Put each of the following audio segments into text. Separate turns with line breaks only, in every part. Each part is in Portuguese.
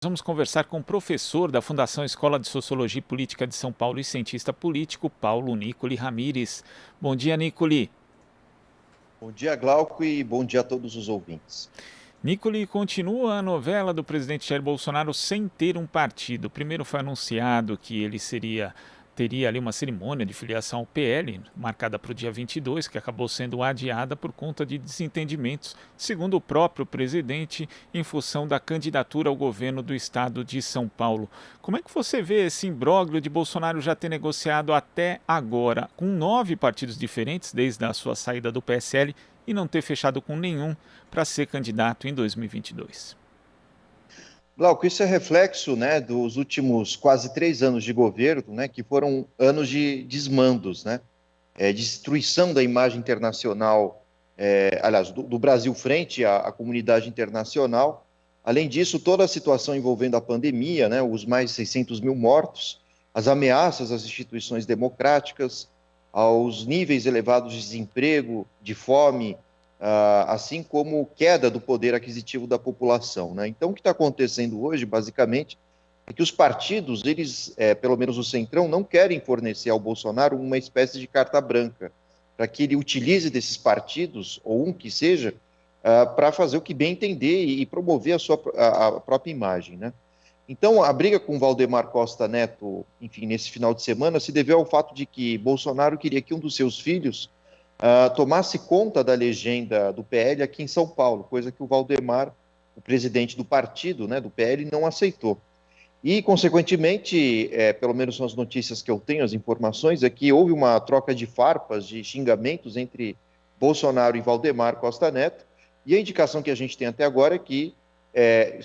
Vamos conversar com o professor da Fundação Escola de Sociologia e Política de São Paulo e cientista político, Paulo Nicoli Ramires. Bom dia, Nicoli.
Bom dia, Glauco, e bom dia a todos os ouvintes.
Nicoli, continua a novela do presidente Jair Bolsonaro sem ter um partido. Primeiro foi anunciado que ele teria ali uma cerimônia de filiação ao PL, marcada para o dia 22, que acabou sendo adiada por conta de desentendimentos, segundo o próprio presidente, em função da candidatura ao governo do estado de São Paulo. Como é que você vê esse imbróglio de Bolsonaro já ter negociado até agora, com 9 partidos diferentes, desde a sua saída do PSL, e não ter fechado com nenhum para ser candidato em 2022?
Glauco, isso é reflexo, né, dos últimos quase 3 anos de governo, né, que foram anos de desmandos, né, destruição da imagem internacional, aliás, do Brasil frente à comunidade internacional. Além disso, toda a situação envolvendo a pandemia, né, os mais 600 mil mortos, as ameaças às instituições democráticas, aos níveis elevados de desemprego, de fome, assim como queda do poder aquisitivo da população, né? Então, o que está acontecendo hoje, basicamente, é que os partidos, eles, pelo menos o Centrão, não querem fornecer ao Bolsonaro uma espécie de carta branca, para que ele utilize desses partidos, ou um que seja, para fazer o que bem entender e promover a própria imagem, né? Então, a briga com Valdemar Costa Neto, enfim, nesse final de semana, se deveu ao fato de que Bolsonaro queria que um dos seus filhos tomasse conta da legenda do PL aqui em São Paulo, coisa que o Valdemar, o presidente do partido, né, do PL, não aceitou. E, consequentemente, pelo menos são as notícias que eu tenho, as informações, é que houve uma troca de farpas, de xingamentos entre Bolsonaro e Valdemar Costa Neto, e a indicação que a gente tem até agora é que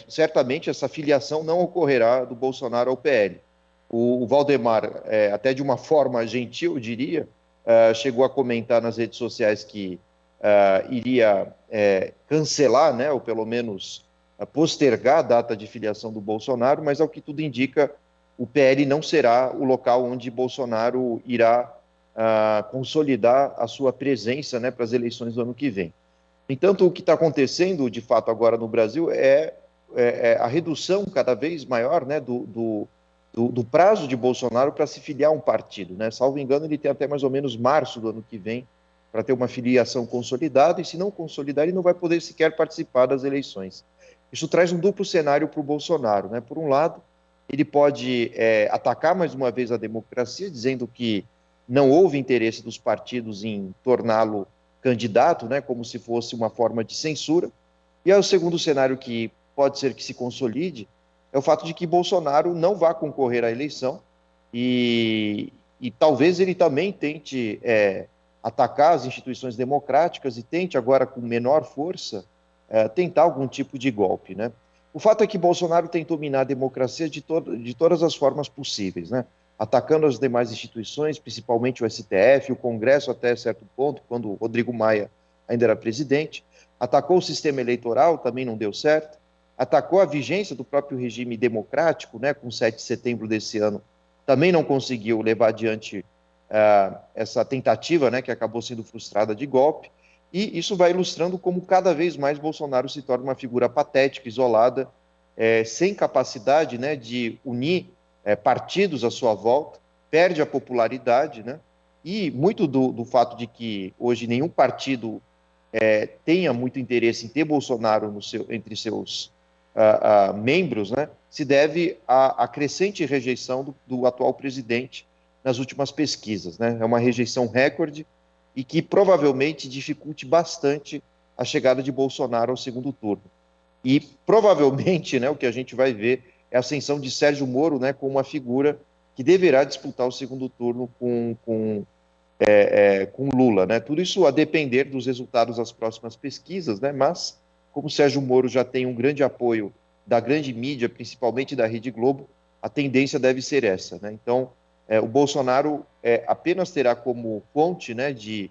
certamente essa filiação não ocorrerá do Bolsonaro ao PL. O Valdemar, até de uma forma gentil, eu diria, chegou a comentar nas redes sociais que iria cancelar, né, ou pelo menos postergar a data de filiação do Bolsonaro, mas ao que tudo indica, o PL não será o local onde Bolsonaro irá consolidar a sua presença, né, para as eleições do ano que vem. Entanto, o que está acontecendo, de fato, agora no Brasil é a redução cada vez maior, né, do prazo de Bolsonaro para se filiar a um partido, né? Salvo engano, ele tem até mais ou menos março do ano que vem para ter uma filiação consolidada, e se não consolidar, ele não vai poder sequer participar das eleições. Isso traz um duplo cenário para o Bolsonaro, né? Por um lado, ele pode atacar mais uma vez a democracia, dizendo que não houve interesse dos partidos em torná-lo candidato, né, como se fosse uma forma de censura. E aí, o segundo cenário que pode ser que se consolide é o fato de que Bolsonaro não vá concorrer à eleição e talvez ele também tente atacar as instituições democráticas e tente agora com menor força tentar algum tipo de golpe, né? O fato é que Bolsonaro tentou minar a democracia de todas as formas possíveis, né? Atacando as demais instituições, principalmente o STF, o Congresso até certo ponto, quando o Rodrigo Maia ainda era presidente, atacou o sistema eleitoral, também não deu certo, atacou a vigência do próprio regime democrático, né, com 7 de setembro desse ano, também não conseguiu levar adiante essa tentativa, né, que acabou sendo frustrada de golpe, e isso vai ilustrando como cada vez mais Bolsonaro se torna uma figura patética, isolada, sem capacidade, né, de unir partidos à sua volta, perde a popularidade, né? E muito do fato de que hoje nenhum partido tenha muito interesse em ter Bolsonaro entre seus membros, né, se deve à crescente rejeição do atual presidente nas últimas pesquisas, né? É uma rejeição recorde e que provavelmente dificulte bastante a chegada de Bolsonaro ao segundo turno. E provavelmente, né, o que a gente vai ver é a ascensão de Sérgio Moro, né, como uma figura que deverá disputar o segundo turno com Lula, né? Tudo isso a depender dos resultados das próximas pesquisas, né? Mas como Sérgio Moro já tem um grande apoio da grande mídia, principalmente da Rede Globo, a tendência deve ser essa, né? Então, o Bolsonaro apenas terá como fonte, né, de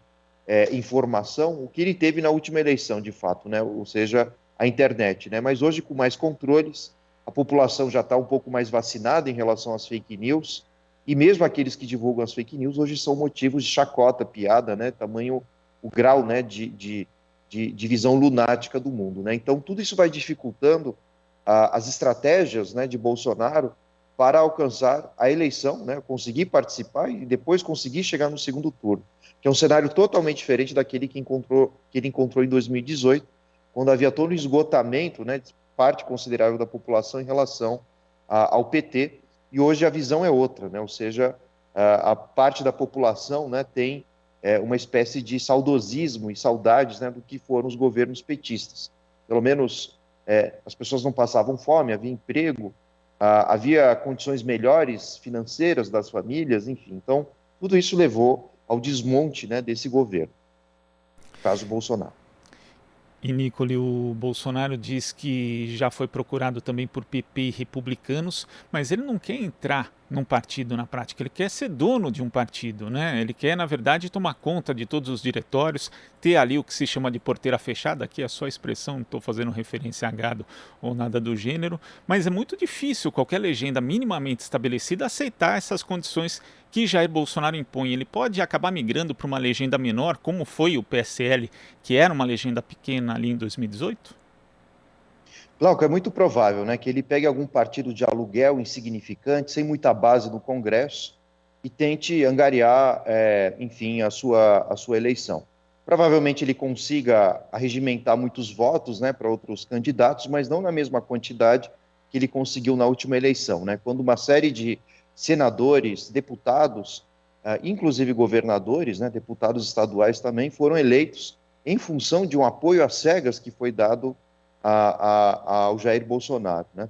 informação o que ele teve na última eleição, de fato, né? Ou seja, a internet, né? Mas hoje, com mais controles, a população já está um pouco mais vacinada em relação às fake news, e mesmo aqueles que divulgam as fake news hoje são motivos de chacota, piada, né? Tamanho o grau, né, de visão lunática do mundo, né? Então, tudo isso vai dificultando as estratégias, né, de Bolsonaro para alcançar a eleição, né, conseguir participar e depois conseguir chegar no segundo turno, que é um cenário totalmente diferente daquele que ele encontrou em 2018, quando havia todo o esgotamento, né, de parte considerável da população em relação ao PT, e hoje a visão é outra, né, ou seja, a parte da população, né, tem uma espécie de saudosismo e saudades, né, do que foram os governos petistas. Pelo menos as pessoas não passavam fome, havia emprego, havia condições melhores financeiras das famílias, enfim. Então, tudo isso levou ao desmonte, né, desse governo, no caso Bolsonaro.
E, Nicole, o Bolsonaro diz que já foi procurado também por PP e republicanos, mas ele não quer entrar num partido na prática, ele quer ser dono de um partido, né? Ele quer, na verdade, tomar conta de todos os diretórios, ter ali o que se chama de porteira fechada, aqui é só a expressão, não estou fazendo referência a gado ou nada do gênero, mas é muito difícil qualquer legenda minimamente estabelecida aceitar essas condições que Jair Bolsonaro impõe. Ele pode acabar migrando para uma legenda menor, como foi o PSL, que era uma legenda pequena ali em 2018?
Glauco, é muito provável, né, que ele pegue algum partido de aluguel insignificante, sem muita base no Congresso, e tente angariar, enfim, a sua eleição. Provavelmente ele consiga arregimentar muitos votos, né, para outros candidatos, mas não na mesma quantidade que ele conseguiu na última eleição, né, quando uma série de senadores, deputados, inclusive governadores, né, deputados estaduais também, foram eleitos em função de um apoio às cegas que foi dado ao Jair Bolsonaro, né?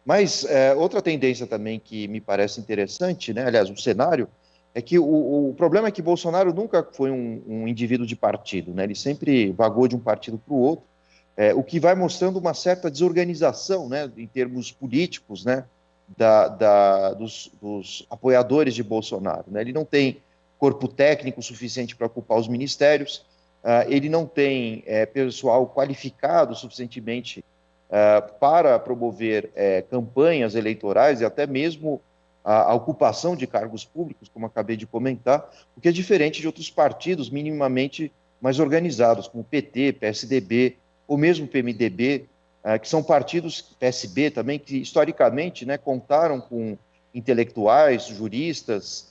Mas outra tendência também que me parece interessante, né? Aliás, o cenário é que o problema é que Bolsonaro nunca foi um indivíduo de partido, né? Ele sempre vagou de um partido para o outro, o que vai mostrando uma certa desorganização, né? Em termos políticos, né? Dos apoiadores de Bolsonaro, né? Ele não tem corpo técnico suficiente para ocupar os ministérios, ele não tem pessoal qualificado suficientemente para promover campanhas eleitorais e até mesmo a ocupação de cargos públicos, como acabei de comentar, o que é diferente de outros partidos minimamente mais organizados, como PT, PSDB ou mesmo PMDB, que são partidos, PSB também, que historicamente, né, contaram com intelectuais, juristas,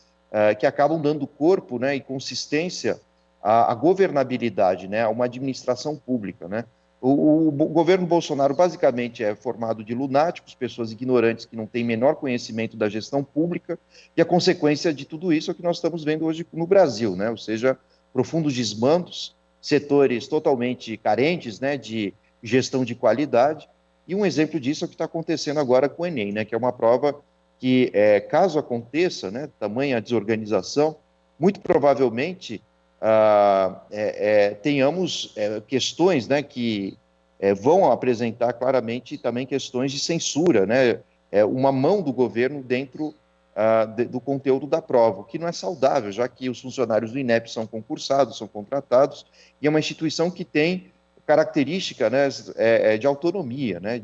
que acabam dando corpo, né, e consistência à governabilidade, né, a uma administração pública, né. O governo Bolsonaro basicamente é formado de lunáticos, pessoas ignorantes que não têm menor conhecimento da gestão pública, e a consequência de tudo isso é o que nós estamos vendo hoje no Brasil, né? Ou seja, profundos desmandos, setores totalmente carentes, né, de gestão de qualidade, e um exemplo disso é o que está acontecendo agora com o Enem, né, que é uma prova que, caso aconteça, né, tamanha desorganização, muito provavelmente tenhamos questões, né, que vão apresentar claramente também questões de censura, né, uma mão do governo dentro do conteúdo da prova, o que não é saudável, já que os funcionários do INEP são concursados, são contratados, e é uma instituição que tem característica, né, de autonomia, né,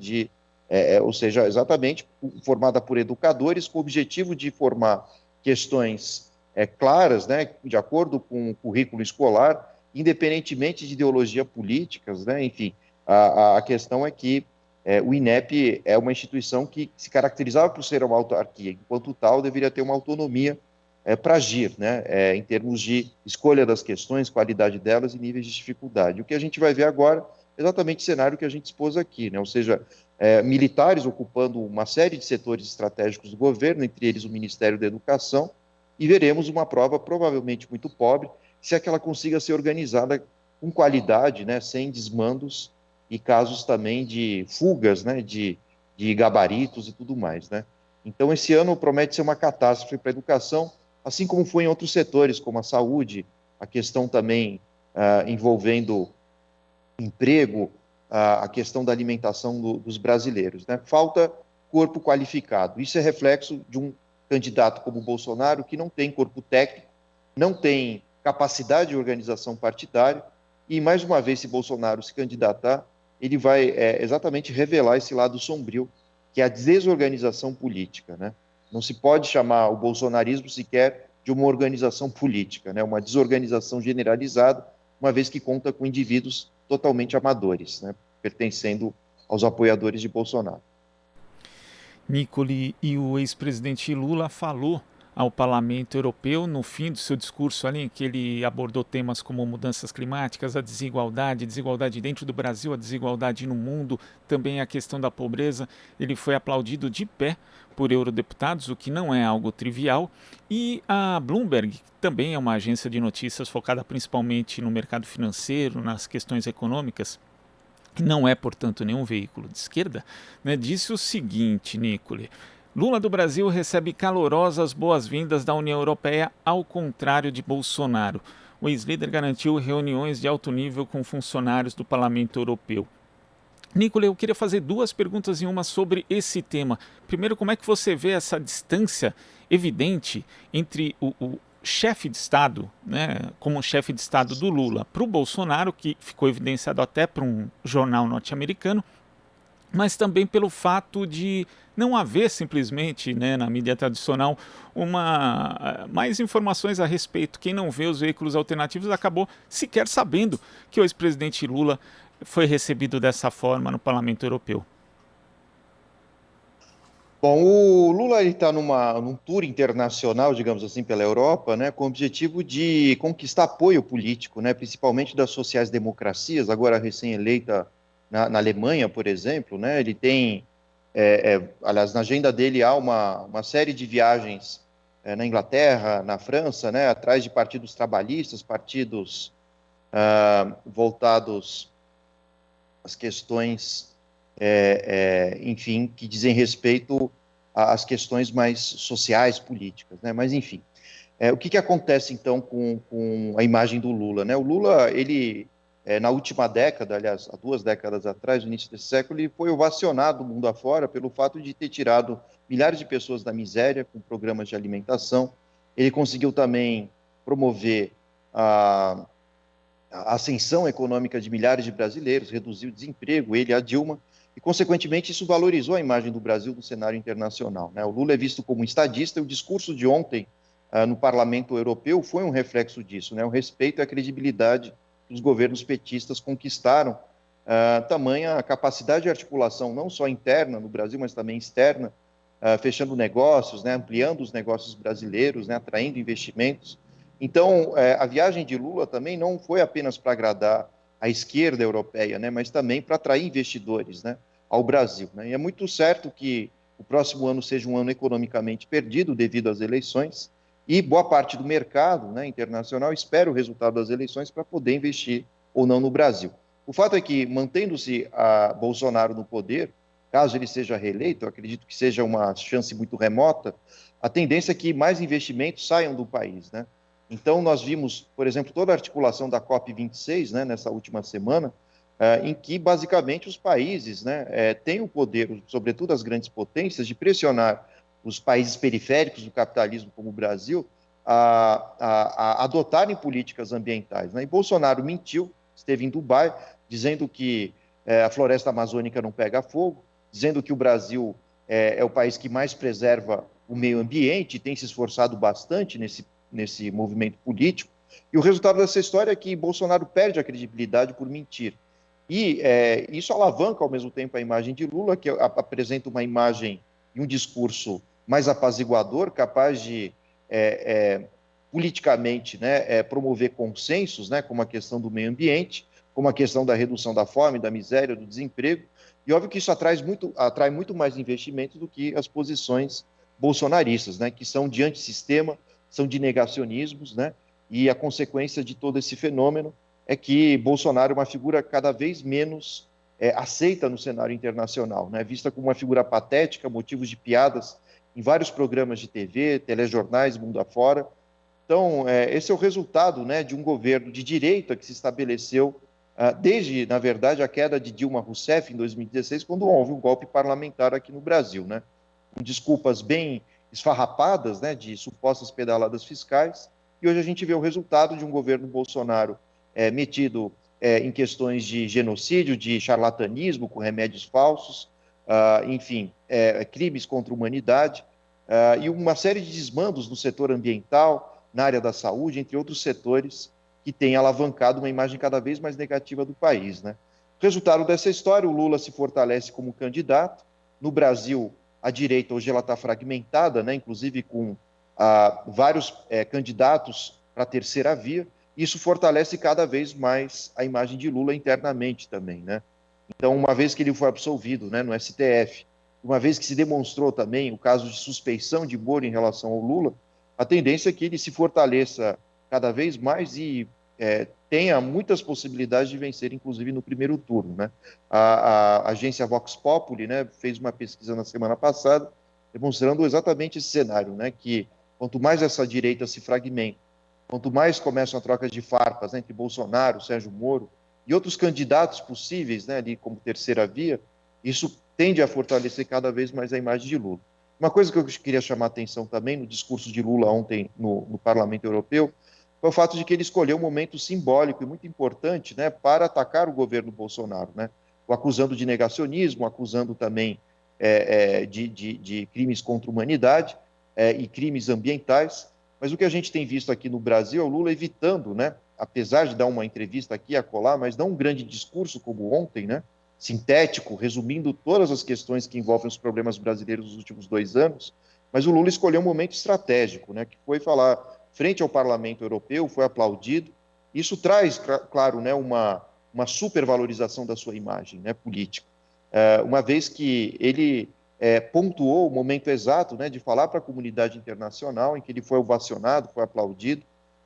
ou seja, exatamente formada por educadores com o objetivo de formar questões claras, né, de acordo com o currículo escolar, independentemente de ideologia políticas, né, enfim, a questão é que o INEP é uma instituição que se caracterizava por ser uma autarquia, enquanto tal deveria ter uma autonomia para agir, né, em termos de escolha das questões, qualidade delas e níveis de dificuldade. O que a gente vai ver agora é exatamente o cenário que a gente expôs aqui, né, ou seja, militares ocupando uma série de setores estratégicos do governo, entre eles o Ministério da Educação, e veremos uma prova provavelmente muito pobre, se é que ela consiga ser organizada com qualidade, né, sem desmandos e casos também de fugas, né, de gabaritos e tudo mais, né. Então, esse ano promete ser uma catástrofe para a educação, assim como foi em outros setores, como a saúde, a questão também envolvendo emprego, a questão da alimentação dos brasileiros, né. Falta corpo qualificado. Isso é reflexo de um candidato como o Bolsonaro, que não tem corpo técnico, não tem capacidade de organização partidária, e mais uma vez, se Bolsonaro se candidatar, ele vai exatamente revelar esse lado sombrio, que é a desorganização política, né? Não se pode chamar o bolsonarismo sequer de uma organização política, né? Uma desorganização generalizada, uma vez que conta com indivíduos totalmente amadores, né? Pertencendo aos apoiadores de Bolsonaro.
Nicoli, e o ex-presidente Lula falou ao Parlamento Europeu no fim do seu discurso ali, em que ele abordou temas como mudanças climáticas, a desigualdade dentro do Brasil, a desigualdade no mundo, também a questão da pobreza. Ele foi aplaudido de pé por eurodeputados, o que não é algo trivial, e a Bloomberg, que também é uma agência de notícias focada principalmente no mercado financeiro, nas questões econômicas, que não é, portanto, nenhum veículo de esquerda, né, disse o seguinte, Nicoli: Lula do Brasil recebe calorosas boas-vindas da União Europeia, ao contrário de Bolsonaro. O ex-líder garantiu reuniões de alto nível com funcionários do Parlamento Europeu. Nicoli, eu queria fazer duas perguntas em uma sobre esse tema. Primeiro, como é que você vê essa distância evidente entre o chefe de Estado, né, como chefe de Estado do Lula, para o Bolsonaro, que ficou evidenciado até por um jornal norte-americano, mas também pelo fato de não haver simplesmente, né, na mídia tradicional, mais informações a respeito. Quem não vê os veículos alternativos acabou sequer sabendo que o ex-presidente Lula foi recebido dessa forma no Parlamento Europeu.
Bom, o Lula está num tour internacional, digamos assim, pela Europa, né, com o objetivo de conquistar apoio político, né, principalmente das sociais-democracias, agora recém-eleita na Alemanha, por exemplo, né, ele tem, aliás, na agenda dele há uma série de viagens na Inglaterra, na França, né, atrás de partidos trabalhistas, partidos voltados às questões enfim, que dizem respeito às questões mais sociais, políticas, né? Mas, enfim, o que acontece, então, com a imagem do Lula, né? O Lula, ele, na última década, aliás, há 2 décadas atrás, no início desse século, ele foi ovacionado mundo afora pelo fato de ter tirado milhares de pessoas da miséria com programas de alimentação. Ele conseguiu também promover a ascensão econômica de milhares de brasileiros, reduziu o desemprego, ele e a Dilma, e, consequentemente, isso valorizou a imagem do Brasil no cenário internacional, né? O Lula é visto como um estadista, e o discurso de ontem no Parlamento Europeu foi um reflexo disso, né? O respeito e a credibilidade que os governos petistas conquistaram, tamanha capacidade de articulação, não só interna no Brasil, mas também externa, fechando negócios, né? Ampliando os negócios brasileiros, né? Atraindo investimentos. Então, a viagem de Lula também não foi apenas para agradar a esquerda europeia, né, mas também para atrair investidores, né, ao Brasil, né? E é muito certo que o próximo ano seja um ano economicamente perdido devido às eleições, e boa parte do mercado, né, internacional espera o resultado das eleições para poder investir ou não no Brasil. O fato é que, mantendo-se a Bolsonaro no poder, caso ele seja reeleito, eu acredito que seja uma chance muito remota, a tendência é que mais investimentos saiam do país, né? Então, nós vimos, por exemplo, toda a articulação da COP26, né, nessa última semana, em que, basicamente, os países, né, têm o poder, sobretudo as grandes potências, de pressionar os países periféricos do capitalismo, como o Brasil, a adotarem políticas ambientais, né? E Bolsonaro mentiu, esteve em Dubai, dizendo que a floresta amazônica não pega fogo, dizendo que o Brasil é o país que mais preserva o meio ambiente e tem se esforçado bastante nesse movimento político, e o resultado dessa história é que Bolsonaro perde a credibilidade por mentir. E isso alavanca, ao mesmo tempo, a imagem de Lula, que apresenta uma imagem e um discurso mais apaziguador, capaz de, politicamente, né, promover consensos, né, como a questão do meio ambiente, como a questão da redução da fome, da miséria, do desemprego, e óbvio que isso atrai muito mais investimentos do que as posições bolsonaristas, né, que são de antissistema, são de negacionismos, né? E a consequência de todo esse fenômeno é que Bolsonaro é uma figura cada vez menos aceita no cenário internacional, né? Vista como uma figura patética, motivos de piadas em vários programas de TV, telejornais, mundo afora. Então, esse é o resultado, né, de um governo de direita que se estabeleceu desde, na verdade, a queda de Dilma Rousseff em 2016, quando houve um golpe parlamentar aqui no Brasil, né? Com desculpas bem esfarrapadas, né, de supostas pedaladas fiscais, e hoje a gente vê o resultado de um governo Bolsonaro metido em questões de genocídio, de charlatanismo, com remédios falsos, enfim, crimes contra a humanidade, e uma série de desmandos no setor ambiental, na área da saúde, entre outros setores, que têm alavancado uma imagem cada vez mais negativa do país, né? Resultado dessa história, o Lula se fortalece como candidato. No Brasil, a direita hoje ela está fragmentada, né, inclusive com vários candidatos para a terceira via. Isso fortalece cada vez mais a imagem de Lula internamente também, né? Então, uma vez que ele foi absolvido, né, no STF, uma vez que se demonstrou também o caso de suspeição de Moro em relação ao Lula, a tendência é que ele se fortaleça cada vez mais e tenha muitas possibilidades de vencer, inclusive no primeiro turno, né? A agência Vox Populi, né, fez uma pesquisa na semana passada demonstrando exatamente esse cenário, né, que quanto mais essa direita se fragmenta, quanto mais começam a troca de farpas, né, entre Bolsonaro, Sérgio Moro e outros candidatos possíveis, né, ali como terceira via, isso tende a fortalecer cada vez mais a imagem de Lula. Uma coisa que eu queria chamar a atenção também no discurso de Lula ontem no Parlamento Europeu foi o fato de que ele escolheu um momento simbólico e muito importante, né, para atacar o governo Bolsonaro, né, o acusando de negacionismo, acusando também de crimes contra a humanidade e crimes ambientais. Mas o que a gente tem visto aqui no Brasil é o Lula evitando, né, apesar de dar uma entrevista aqui e acolá, mas não um grande discurso como ontem, né, sintético, resumindo todas as questões que envolvem os problemas brasileiros nos últimos 2 anos, mas o Lula escolheu um momento estratégico, né, que foi falar frente ao Parlamento Europeu, foi aplaudido. Isso traz, claro, né, uma supervalorização da sua imagem, né, política, uma vez que ele pontuou o momento exato, né, de falar para a comunidade internacional, em que ele foi ovacionado, foi aplaudido,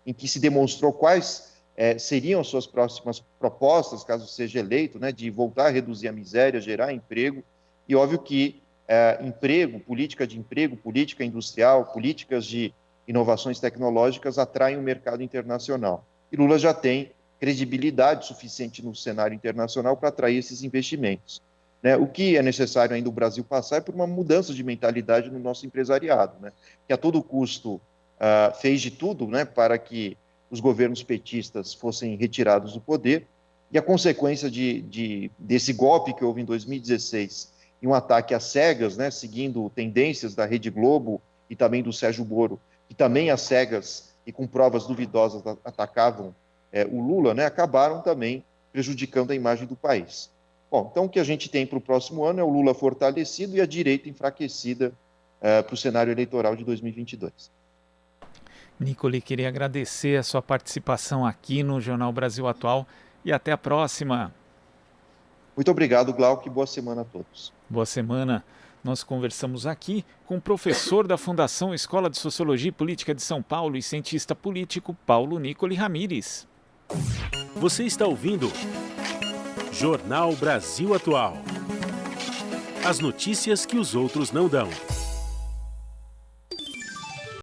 em que se demonstrou quais seriam as suas próximas propostas, caso seja eleito, né, de voltar a reduzir a miséria, gerar emprego, e óbvio que emprego, política industrial, políticas de inovações tecnológicas atraem o mercado internacional. E Lula já tem credibilidade suficiente no cenário internacional para atrair esses investimentos. Né? O que é necessário ainda o Brasil passar é por uma mudança de mentalidade no nosso empresariado, né? Que a todo custo fez de tudo, né, para que os governos petistas fossem retirados do poder, e a consequência desse golpe que houve em 2016 e um ataque às cegas, né, seguindo tendências da Rede Globo e também do Sérgio Moro, que também às cegas e com provas duvidosas atacavam o Lula, né, acabaram também prejudicando a imagem do país. Bom, então o que a gente tem para o próximo ano é o Lula fortalecido e a direita enfraquecida para o cenário eleitoral de 2022.
Nicoli, queria agradecer a sua participação aqui no Jornal Brasil Atual e até a próxima.
Muito obrigado, Glauco, e boa semana a todos.
Boa semana. Nós conversamos aqui com o professor da Fundação Escola de Sociologia e Política de São Paulo e cientista político Paulo Nicoli Ramires.
Você está ouvindo Jornal Brasil Atual. As notícias que os outros não dão.